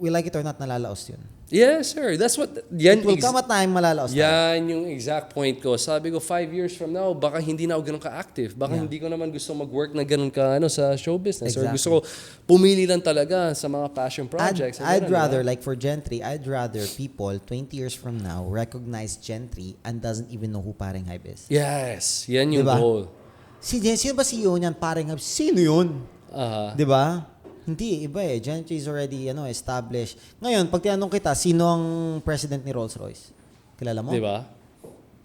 A: we like it or not, nalalaos yun.
B: yes, sir. That's what, yan
A: It will come at time, malalaos tayo.
B: Yan yung exact point ko. Sabi ko, 5 years from now, baka hindi na ako ganun ka-active. Baka
A: Yeah.
B: hindi ko naman gusto mag-work na ganun ka sa show business. Or
A: Exactly.
B: gusto ko pumili lang talaga sa mga passion projects.
A: I'd rather, like for Gentry, I'd rather people 20 years from now recognize Gentry and doesn't even know who Paring Hype is.
B: Yes, yan yung
A: Diba?
B: goal.
A: Sino ba CEO niyan, Paring Hype? Sino yun?
B: Aha.
A: Di ba? Hindi, iba Gentry is already established. Ngayon, pag tinanong kita, sino ang president ni Rolls-Royce? Kilala mo?
B: Diba?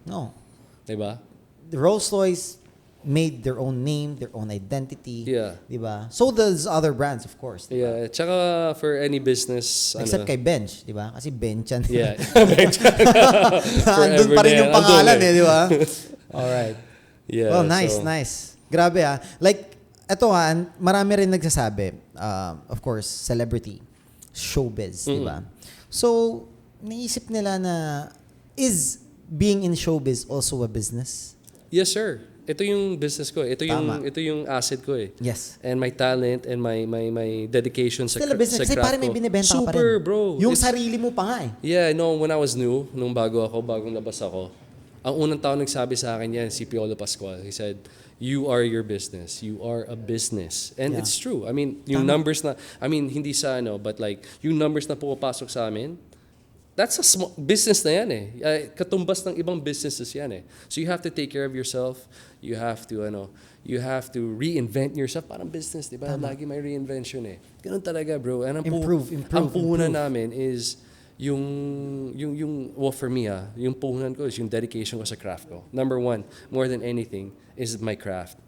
A: No.
B: Diba?
A: The Rolls-Royce made their own name, their own identity.
B: Yeah.
A: Di ba? So does other brands, of course. Diba?
B: Yeah. Tsaka for any business,
A: Except kay Bench, di ba? Kasi Bench yan.
B: Yeah.
A: Andun pa rin yung pangalan di ba? Alright.
B: Yeah.
A: Well, nice,
B: so-
A: nice. Grabe Like, eto marami rin nagsasabi, of course, celebrity, showbiz, di ba? So, naisip nila na, is being in showbiz also a business?
B: Yes, sir. Ito yung business ko.
A: Tama.
B: Ito yung asset ko
A: Yes.
B: And my talent and my dedication sa
A: Still a business.
B: sa
A: Kasi
B: craft
A: parang may
B: ko.
A: binibenta ka pa rin.
B: Super, bro.
A: Yung
B: It's-
A: sarili mo pa nga
B: Yeah, no, when I was new, nung bagong labas ako, ang unang tao nagsabi sa akin yan, si Piolo Pascual. He said, you are your business. You are a business. And
A: Yeah.
B: it's true. I mean, yung numbers na, hindi sa but like, yung numbers na pumapasok sa amin, that's a small business na yan katumbas ng ibang businesses yan So you have to take care of yourself. You have to, you have to reinvent yourself. Parang business, di ba? Lagi may reinvention Ganun talaga, bro. And ang puhunan namin is, well, for me, yung puhunan ko is yung dedication ko sa craft ko. Number one, more than anything, is my craft.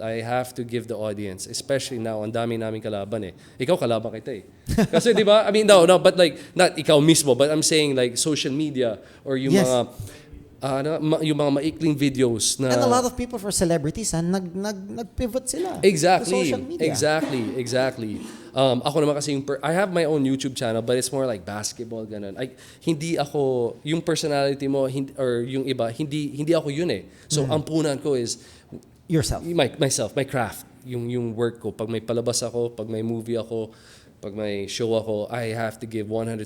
B: I have to give the audience, especially now, ang dami naming kalaban Ikaw kalaban kita Kasi di ba? No, but like, not ikaw mismo, but I'm saying like social media or yung
A: Yes.
B: yung mga maikling videos na...
A: And a lot of people for celebrities, nag-pivot sila.
B: Exactly.
A: To social media.
B: Exactly. Ako naman kasi I have my own YouTube channel, but it's more like basketball, ganun. Hindi ako, yung personality mo, or yung iba, hindi ako yun So, ang punan ko is,
A: Yourself.
B: myself, my craft. Yung work ko. Pag may palabas ako, pag may movie ako, pag may show ako, I have to give 120%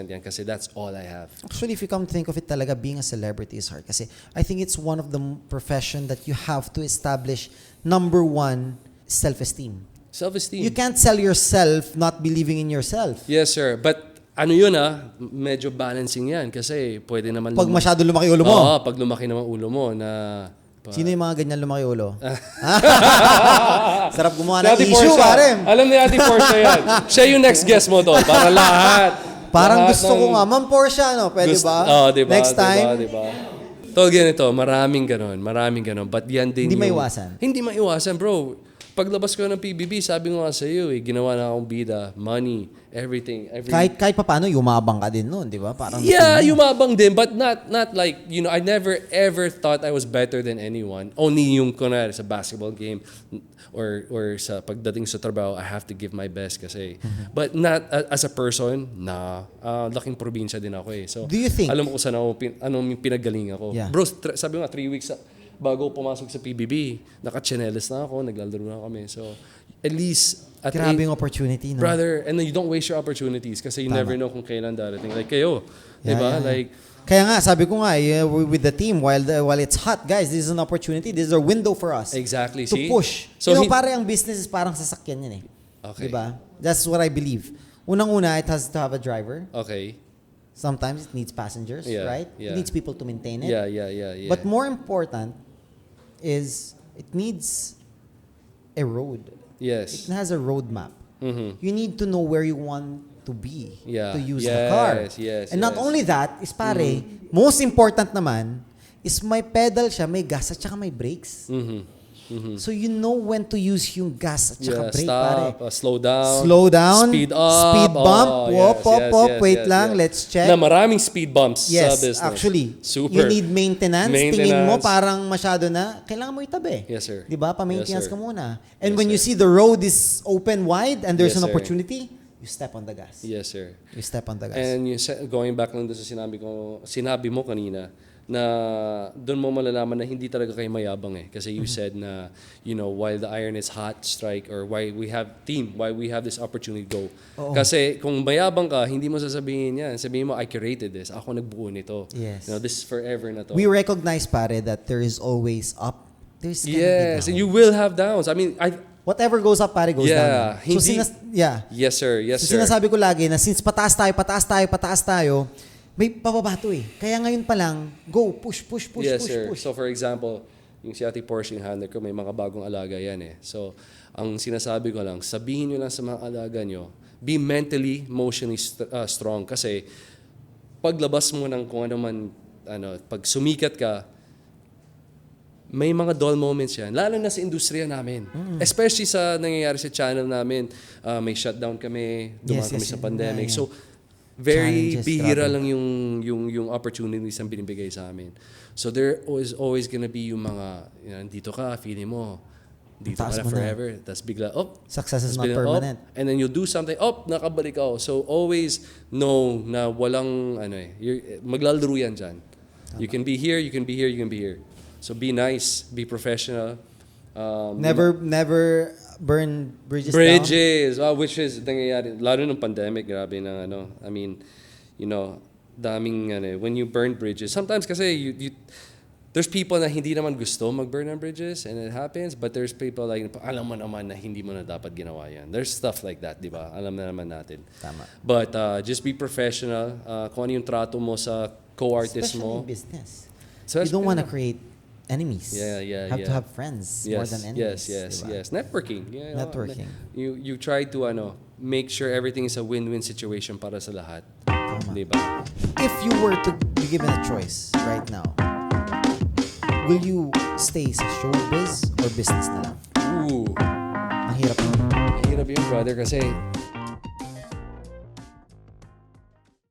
B: yan kasi that's all I have.
A: Actually, if you come to think of it talaga, being a celebrity is hard. Kasi I think it's one of the profession that you have to establish, number one, self-esteem.
B: Self-esteem.
A: You can't sell yourself not believing in yourself.
B: Yes, sir. But yun medyo balancing yan kasi pwede naman...
A: Pag masyado lumaki ulo mo.
B: Oo, pag lumaki naman ulo mo na...
A: Sino yung mga ganyan lumaki ulo? Sarap gumawa
B: Si
A: ng
B: Ate
A: issue,
B: Portia.
A: pare.
B: Alam ni Ate Portia yan. Siya yung next guest mo to. Para lahat.
A: Parang
B: Lahat
A: gusto ko nga. Ma'am Portia, pwede ba?
B: Diba?
A: Next time.
B: Diba? Tol, ganito. Maraming ganon. But yan din
A: Hindi
B: yung...
A: maiwasan.
B: Hindi maiwasan, bro. Paglabas ko ng PBB, sabi ko nga sa iyo, ginawa na akong bida, money, everything.
A: Kahit pa paano, yumabang ka din nun, di ba? Parang
B: Yeah, yumabang din, but not like, I never ever thought I was better than anyone. Only yung kunwari sa basketball game or sa pagdating sa trabaho, I have to give my best kasi. But not as a person, laking probinsya din ako So,
A: Do you think-
B: alam mo kung saan anong pinagaling ako.
A: Yeah.
B: Bro, sabi ko nga, 3 weeks, bago pumasok sa PBB, naka-chanelas na ako, naglalaro na kami. So, at least,
A: Grabe yung opportunity, no?
B: brother, and then you don't waste your opportunities kasi you never know kung kailan darating. Like kayo, di ba? Like,
A: kaya nga, sabi ko nga, with the team, while it's hot, guys, this is an opportunity. This is a window for us.
B: exactly,
A: To
B: see?
A: push.
B: So,
A: Pare, ang business is parang sasakyan yan eh.
B: Okay.
A: Diba? That's what I believe. Unang-una, it has to have a driver.
B: Okay.
A: Sometimes it needs passengers, right?
B: Yeah.
A: It needs people to maintain it.
B: Yeah.
A: But more important is it needs a road.
B: Yes.
A: It has a roadmap.
B: Mm-hmm.
A: You need to know where you want to be to use
B: yes,
A: the car.
B: Yes,
A: And not only that, is pare, most important naman, is may pedal siya, may gas at saka may brakes. So you know when to use yung gas at saka brake,
B: stop,
A: pare.
B: slow down.
A: Slow down.
B: Speed up.
A: Speed bump.
B: Yes,
A: Wait lang, let's check.
B: Na maraming speed bumps sa
A: Yes,
B: business.
A: actually.
B: Super.
A: You need maintenance. Tingin mo parang masyado na, kailangan mo itabi.
B: Yes, sir.
A: Di ba? Pa-maintenance
B: Yes, sir.
A: ka muna. And
B: Yes,
A: when you
B: sir.
A: see the road is open wide and there's
B: Yes,
A: an
B: sir.
A: opportunity, you step on the gas.
B: Yes, sir.
A: You step on the gas.
B: And going back lang doon sa sinabi mo kanina, na doon mo malalaman na hindi talaga kayo mayabang eh. Kasi you said na, you know, while the iron is hot, strike, or why we have this opportunity, go.
A: Oo.
B: Kasi kung mayabang ka, hindi mo sasabihin yan. Sabihin mo, I curated this. Ako nagbuo nito.
A: Yes.
B: You know, this is forever na to.
A: We recognize, pare, that there is always up. There's gonna be
B: Yes,
A: down.
B: and you will have downs. I mean,
A: Whatever goes up, pare, goes down. So,
B: hindi- Yes, sir. Yes,
A: So
B: sir.
A: sinasabi ko lagi na since pataas tayo, may pababa to eh. Kaya ngayon pa lang, go, push.
B: Yes, sir. So for example, yung si Ate Porsche, yung handler ko, may mga bagong alaga yan eh. So, ang sinasabi ko lang, sabihin nyo lang sa mga alaga nyo, be mentally, emotionally strong. Kasi, paglabas mo ng kung ano man, pag sumikat ka, may mga dull moments yan. Lalo na sa industriya namin. Especially sa nangyayari sa channel namin. May shutdown kami, dumaan kami sa pandemic.
A: Yeah.
B: So, very
A: Challenges,
B: bihira
A: grabe.
B: lang yung opportunities na binibigay sa amin. So there is always gonna be yung mga, dito ka, feeling mo, dito ka
A: Taas mo
B: na
A: na.
B: forever. Tapos bigla,
A: Success is
B: Tapos
A: not
B: bigla,
A: permanent.
B: and then you do something, nakabalik ako. So always know na walang, maglalaro yan dyan. You can be here, you can be here, you can be here. So be nice, be professional.
A: Never burn bridges down.
B: Which is nangyayari lalo nung pandemic, grabe na I mean, daming when you burn bridges. Sometimes kasi you there's people na hindi naman gusto mag-burn ng bridges and it happens, but there's people like alam mo naman na hindi mo na dapat ginawa yan. There's stuff like that, di ba? Alam na naman natin.
A: Tama.
B: But just be professional. Kung ano yung trato mo sa co-artist
A: Especially
B: mo.
A: in business.
B: So,
A: You don't want to create enemies. Have to
B: yeah.
A: have friends more than enemies. Diba?
B: Yes. Networking.
A: Networking.
B: You try to make sure everything is a win-win situation para sa lahat.
A: Tama.
B: Diba?
A: If you were to be given a choice right now, will you stay sa showbiz or business na lang?
B: Ooh.
A: Ang hirap nun.
B: Mahirap yun, brother, kasi